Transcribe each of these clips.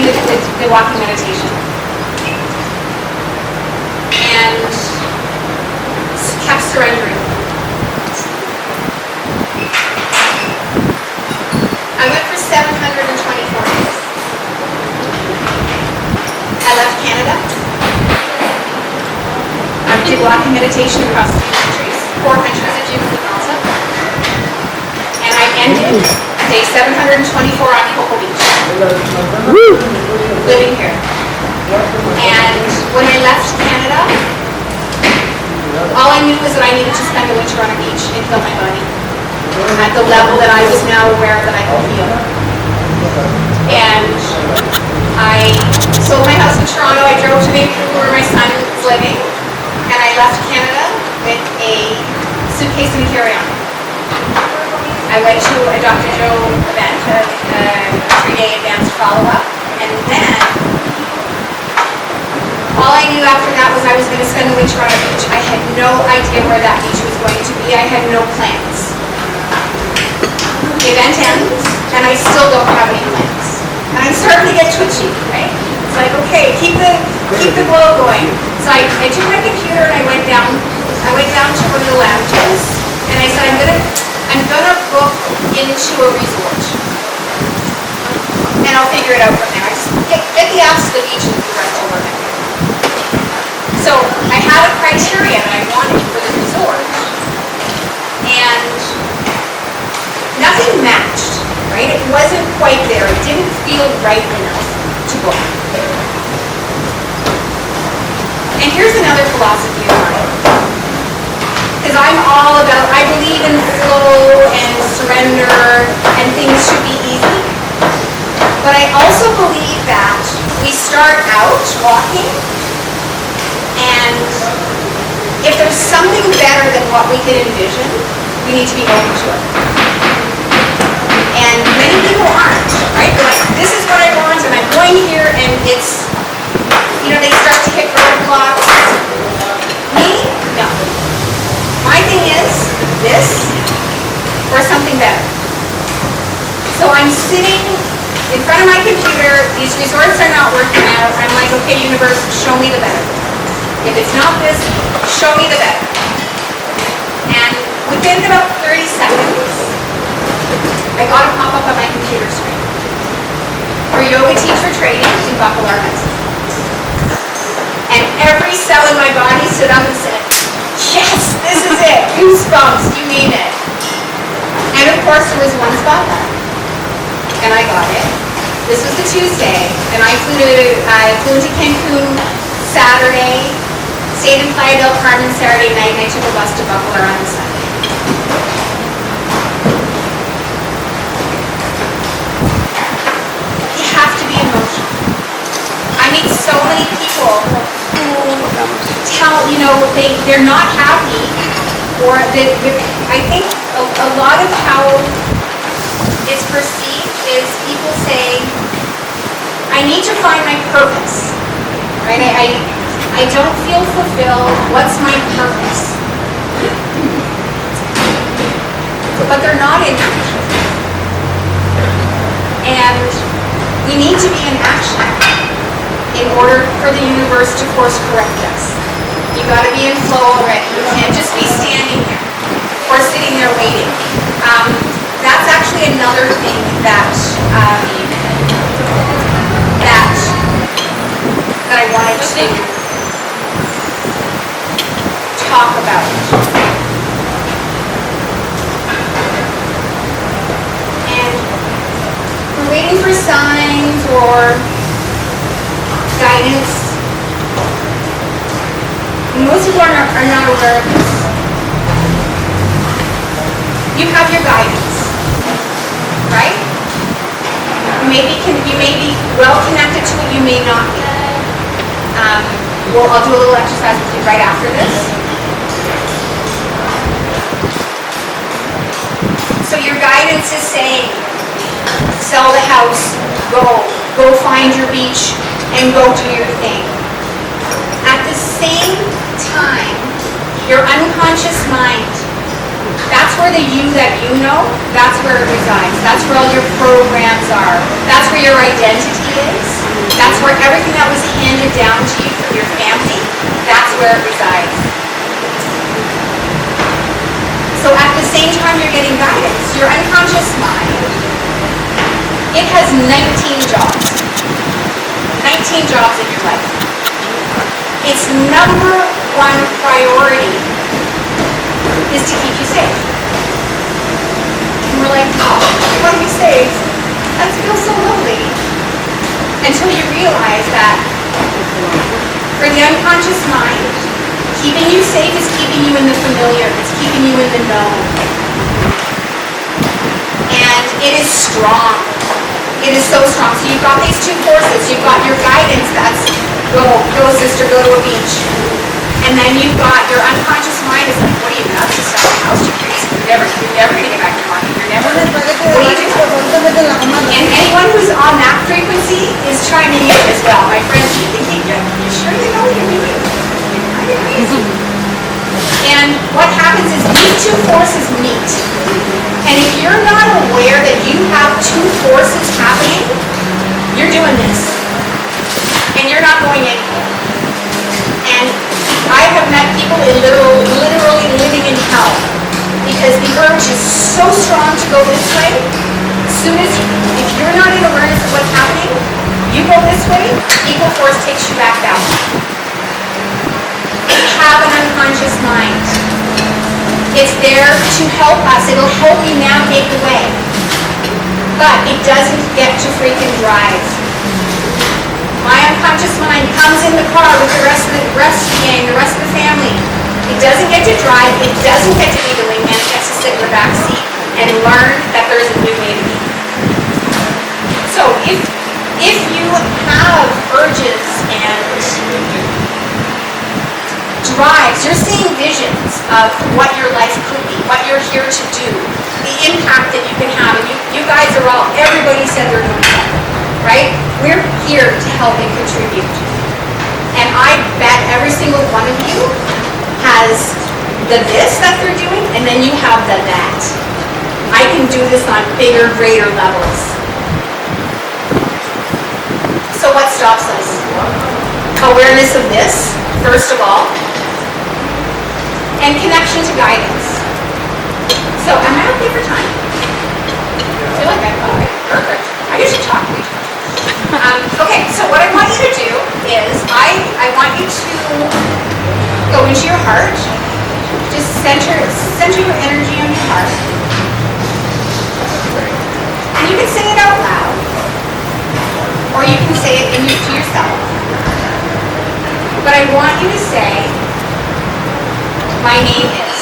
doing the walking meditation. And kept surrendering. I went for 724 days. I left Canada. I did walking meditation across 3 countries, 4 countries as you can also. And I ended day 724 on Coco Beach. Living here. And when I left Canada, all I knew was that I needed to spend a winter on a beach and heal my body at the level that I was now aware that I could heal. And I sold my house in Toronto. I drove to Vancouver where my son was living, and I left Canada with a suitcase and carry-on. I went to a Dr. Joe event, a 3-day advanced follow-up, and then all I knew after that was I was going to spend the winter on a beach. I had no idea where that beach was going to be. I had no plans. The event ends, and I still don't have any plans. And I'm starting to get twitchy, right? It's like, okay, keep the glow going. So I took my computer and I went down to one of the lounges, and I said, I'm gonna book into a resort, and I'll figure it out from there. I just get the apps to the beach and do the rest over there. So I had a criteria that I wanted for the resort, and nothing matched, right? It wasn't quite there. It didn't feel right enough to go. And here's another philosophy of mine. Because I'm all about, I believe in flow and surrender and things should be easy. But I also believe that we start out walking, and if there's something better than what we can envision, we need to be open to it. And many people aren't, right? They're like, this is what I want, and I'm going here, and it's, they start to hit roadblocks. Me? No. My thing is this or something better. So I'm sitting in front of my computer, these resorts are not working out, I'm like, okay, universe, show me the better. If it's not this, show me the better. And within about 30 seconds, I got a pop-up on my computer screen. For yoga teacher training in Buckle Artist. And every cell in my body stood up and said, yes, this is it. Goosebumps, you mean it. And of course there was one spot left. And I got it. This was the Tuesday, and I flew into Cancun Saturday, stayed in Playa Carmen Saturday night, and I took a bus to Buckle on Sunday. You have to be emotional. I meet so many people who tell, they're not happy, or I think a lot of how it's perceived is people say, I need to find my purpose, right? I don't feel fulfilled. What's my purpose? But they're not in action. And we need to be in action in order for the universe to course correct us. You gotta be in flow already. You can't just be standing there or sitting there waiting. That's actually another thing that I wanted to talk about. And we're waiting for signs or guidance. Most people are not aware of this. You have your guidance, right? You may be well connected to it, you may not be. I'll do a little exercise with you right after this. So your guidance is saying, sell the house, go find your beach, and go do your thing. At the same time, your unconscious mind, that's where the you that you know, that's where it resides. That's where all your programs are. That's where your identity is. That's where everything that was handed down to you from your family, that's where it resides. So at the same time you're getting guidance, your unconscious mind, it has 19 jobs. 19 jobs in your life. Its number one priority is to keep you safe. And we're like, oh, I want to be safe. That feels so lonely. Until you realize that for the unconscious mind, keeping you safe is keeping you in the familiar. It's keeping you in the known. And it is strong. It is so strong. So you've got these two forces. You've got your guidance that's go sister, go to a beach. And then you've got your unconscious mind is like, what are you nuts? You sell a house, you're crazy. You're never going to get back to market. You're never what are you doing? And anyone who's on that frequency is trying to use it as well. My friends, you sure you know what you're doing? You're crazy. And what happens is these two forces meet. And if you're not aware that you have two forces happening, you're doing this. And you're not going anywhere. And I have met people literally living in hell because the urge is so strong to go this way. As soon as if you're not in awareness of what's happening, you go this way, equal force takes you back down. We have an unconscious mind. It's there to help us. It'll help you navigate the way. But it doesn't get to freaking drive. My unconscious mind comes in the car with the rest of the gang, the rest of the family. It doesn't get to drive. It doesn't get to be the wingman. It gets to sit in the back seat and learn that there's a new way to be. So if you have urges and drives, you're seeing visions of what your life could be, what you're here to do, the impact that you can have. And you guys are all, everybody said they're doing something, right? We're here to help and contribute. And I bet every single one of you has the this that they're doing, and then you have the that. I can do this on bigger, greater levels. So what stops us? Awareness of this, first of all, and connection to guidance. So am I okay for time? I feel like I'm okay. Perfect. I usually talk. Okay, so what I want you to do is I want you to go into your heart. Just center your energy on your heart. And you can say it out loud. Or you can say it to yourself. But I want you to say, my name is.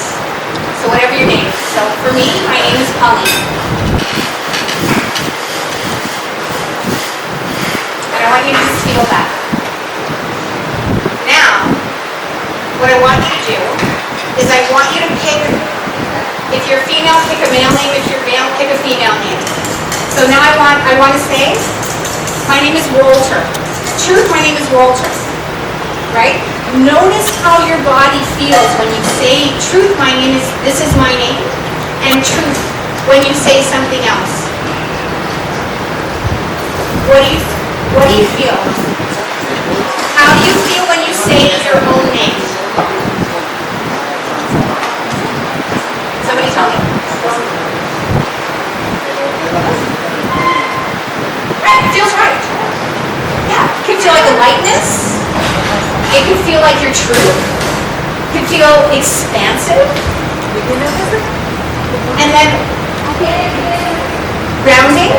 So whatever your name is. So for me, my name is Pauline. And I want you to just feel that. Now, what I want you to do is I want you to pick, if you're female, pick a male name. If you're male, pick a female name. So now I want to say, my name is Walter. Truth, my name is Walter. Right? Notice how your body feels when you say truth, my name is, this is my name, and truth when you say something else. What do you feel? How do you feel when you say your own name? Somebody tell me. Right, it feels right. Yeah, it can feel like a lightness. It can feel like your truth. It can feel expansive. And then grounding.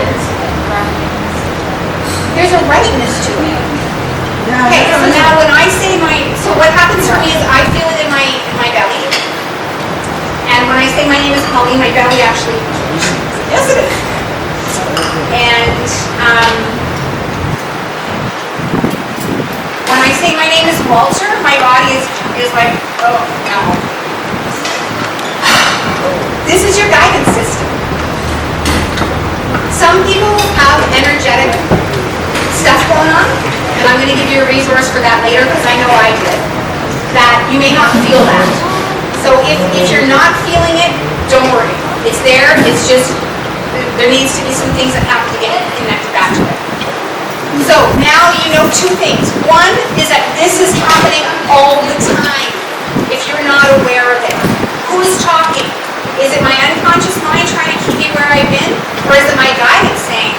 There's a rightness to it. Okay, so now when I say so what happens for me is I feel it in my belly. And when I say my name is Pauline, my belly actually, yes it is. And when I say my name is Walter, my body is like, oh no. This is your guidance system. Some people have energetic stuff going on, and I'm going to give you a resource for that later because I know I did. That you may not feel that. So if you're not feeling it, don't worry. It's there. It's just there needs to be some things that have to get connected back to it. So now you know two things. One is that this is happening all the time if you're not aware of it. Who is talking? Is it my unconscious mind trying to keep me where I've been? Or is it my guidance saying,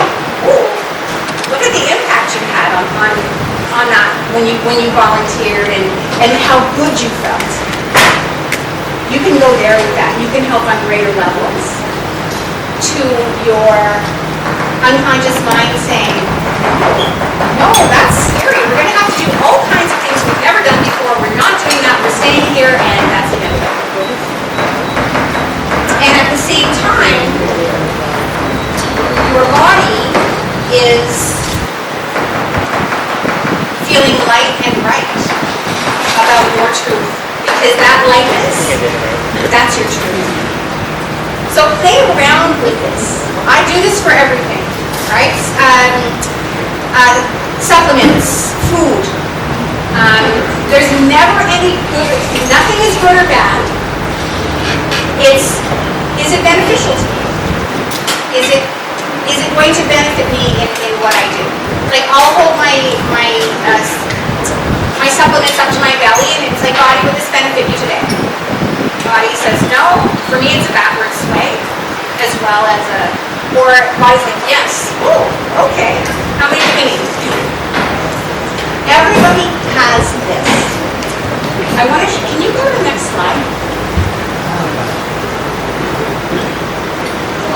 ooh, look at the impact you had on that when you volunteered and how good you felt? You can go there with that. You can help on greater levels to your unconscious mind saying, no, that's scary. We're going to have to do all kinds of things we've never done before. We're not doing that. We're staying here, and that's inevitable. And at the same time, your body is feeling light and right about your truth. Because that lightness, that's your truth. So play around with this. I do this for everything, right? Supplements, food. There's never any good, nothing is good or bad. Is it beneficial to me? Is it going to benefit me in what I do? Like I'll hold my supplements up to my belly and it's like, body, will this benefit you today? Body says no. For me it's a backward sway as well as or body's like, yes. Oh, okay. How many do we need? Everybody has this. Can you go to the next slide?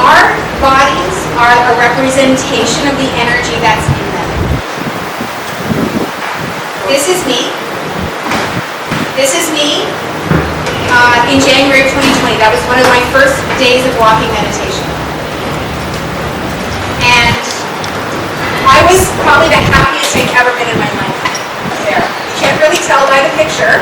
Our bodies are a representation of the energy that's in them. This is me. This is me in January of 2020. That was one of my first days of walking meditation. And I was probably the happiest I've ever been in my life. There. You can't really tell by the picture.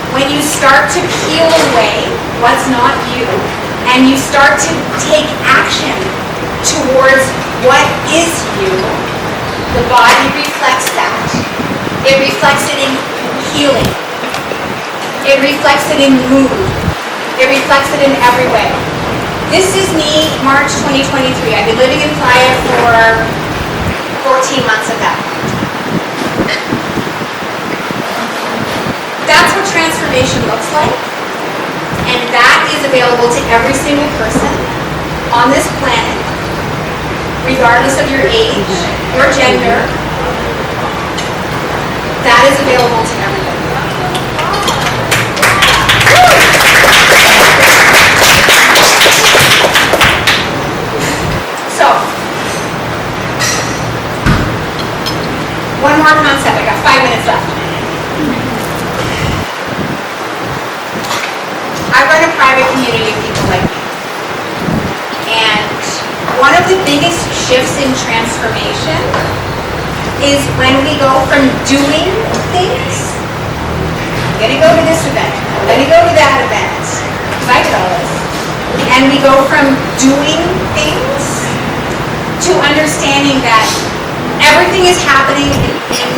When you start to peel away what's not you, and you start to take action towards what is you, the body reflects that. It reflects it in healing. It reflects it in mood. It reflects it in every way. This is me, March 2023. I've been living in Playa for 14 months of that. That's what transformation looks like. And that is available to every single person on this planet, regardless of your age, your gender. That is available to everybody. So, one more concept. I got 5 minutes left. I run a private community of people like me. And one of the biggest shifts in transformation is when we go from doing things, I'm going to go to this event, I'm going to go to that event, because I did all this, and we go from doing things to understanding that everything is happening in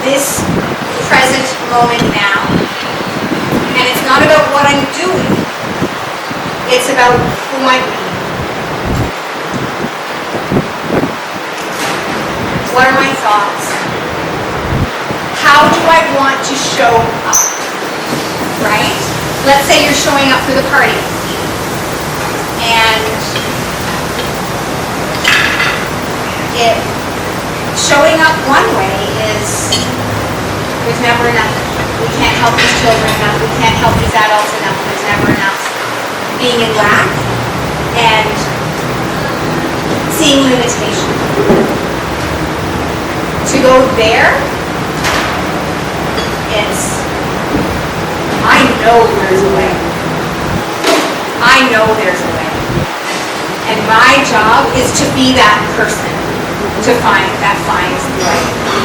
this present moment now. And it's not about what I'm doing. It's about who I am. What are my thoughts? How do I want to show up? Right? Let's say you're showing up for the party. And showing up one way is there's never enough. We can't help these children enough. We can't help these adults enough. There's never enough. Being in lack and seeing limitation. To go there, it's, I know there's a way. I know there's a way. And my job is to be that person that finds the way,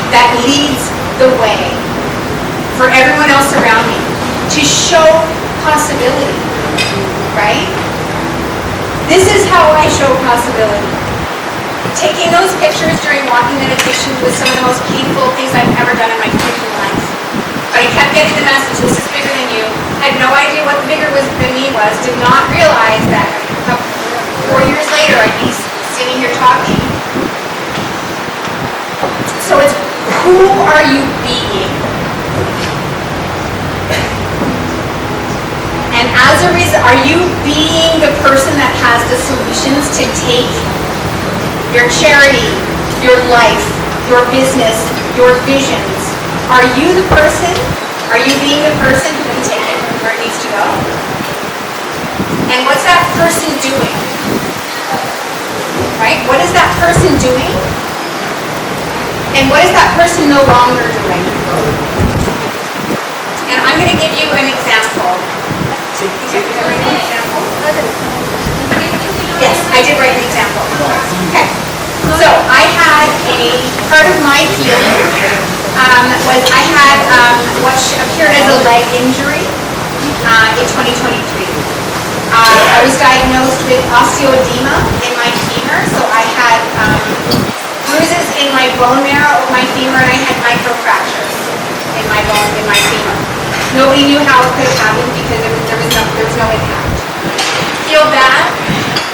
that leads the way for everyone else around me, to show possibility, right? This is how I show possibility. Taking those pictures during walking meditation was some of the most painful things I've ever done in my freaking life. But I kept getting the message, this is bigger than you. I had no idea what the bigger was than me was, did not realize that 4 years later I'd be sitting here talking. So it's, who are you being? And as a result, are you being the person that has the solutions to take your charity, your life, your business, your visions? Are you the person? Are you being the person who can take it where it needs to go? And what's that person doing? Right? What is that person doing? And what is that person no longer doing? And I'm going to give you an example. Did I write an example? Yes, I did write an example. Okay. So I had part of my healing was I had what appeared as a leg injury in 2023. I was diagnosed with osteoedema in my femur, so I had bruises in my bone marrow of my femur, and I had microfractures in my bone in my femur. Nobody knew how it could have happened because there was no impact. Feel bad.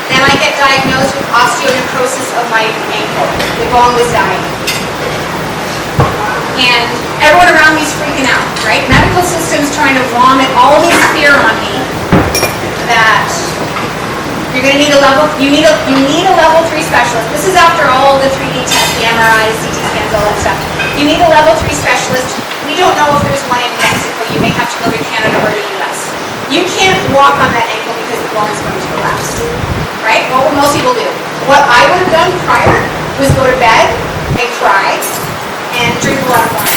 Then I get diagnosed with osteonecrosis of my ankle. The bone was dying. And everyone around me is freaking out, right? Medical system's trying to vomit all this fear on me that you're going to need you need a level 3 specialist. This is after all the 3D tests, the MRIs, CT scans, all that stuff. You need a level 3 specialist. We don't know if there's one in Mexico. You may have to go to Canada or the US. You can't walk on that ankle because the bone is going to collapse. Right? What would most people do? What I would have done prior was go to bed and cry and drink a lot of wine.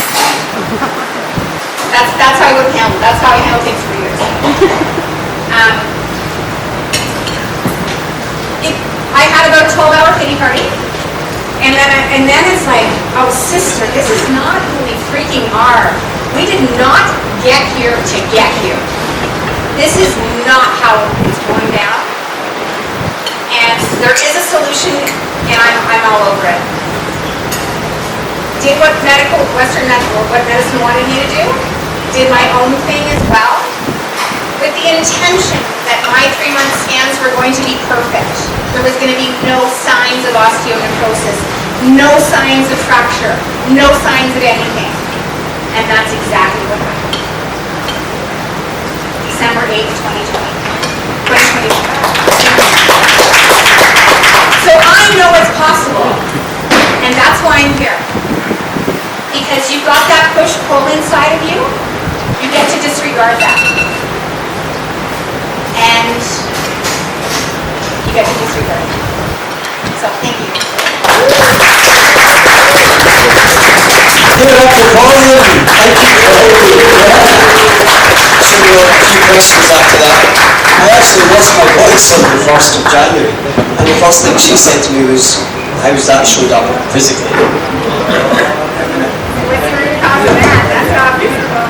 That's how I would have handled it. That's how I handled things for years. I had about a 12-hour pity party, and then it's like, oh sister, this is not who we freaking are. We did not get here to get here. This is not how it's going down. And there is a solution, and I'm all over it. Did what Western medicine wanted me to do. Did my own thing as well, with the intention that my 3-month scans were going to be perfect. There was going to be no signs of osteonecrosis, no signs of fracture, no signs of anything. And that's exactly what happened. December 8th, 2021. So I know it's possible, and that's why I'm here. Because you've got that push-pull inside of you, you get to disregard that. And you get to disregard it. So thank you. Give it up for Pauline. Thank you for holding it. So a few questions after that. I actually lost my voice on the 1st of January, and the first thing she said to me was, how's that showed up physically? What's the root cause of that? That's not visible.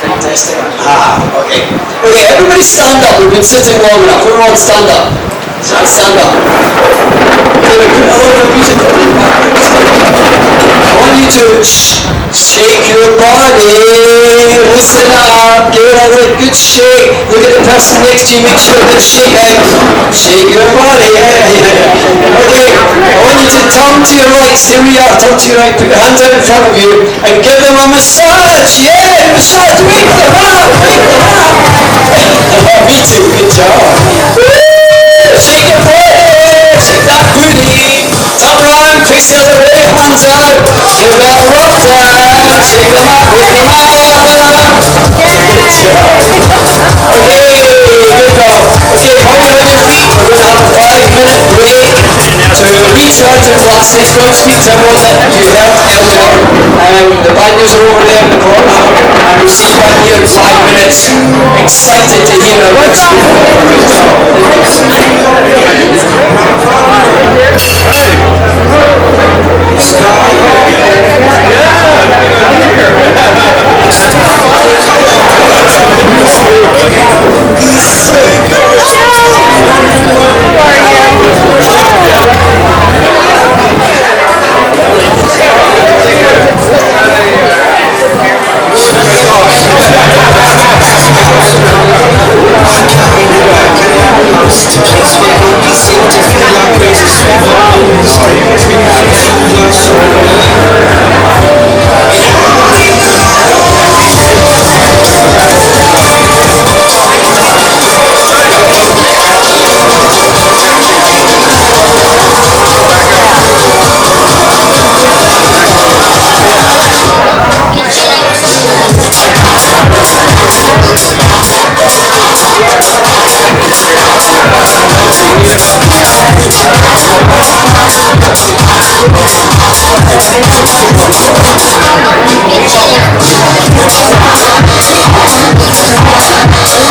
Fantastic. Okay. Okay, everybody stand up. We've been sitting long enough. Everyone stand up. Stand up. Okay, we put a little bit of music on in the background. I want you to shake your body. Listen up. Give it a really good shake. Look at the person next to you. Make sure they're shaking. Shake your body. Okay, I want you to turn to your right. Stay where you are. Turn to your right. Put your hands out in front of you and give them a massage. Yeah, massage. Wake them up. Wake them up. Me too. Good job. Shake your body. Shake that booty. Turn around. Face the other way. Hands out. Give it a rough time. Shake them up. Wake them up. Good job. Okay, good job. Okay, hold on your feet. We're going to have a 5-minute break to recharge your glasses. Don't speak to everyone that you heard earlier. The binders are over there in the corner. And we'll see you back here in 5 minutes. Excited to hear about good Thank you.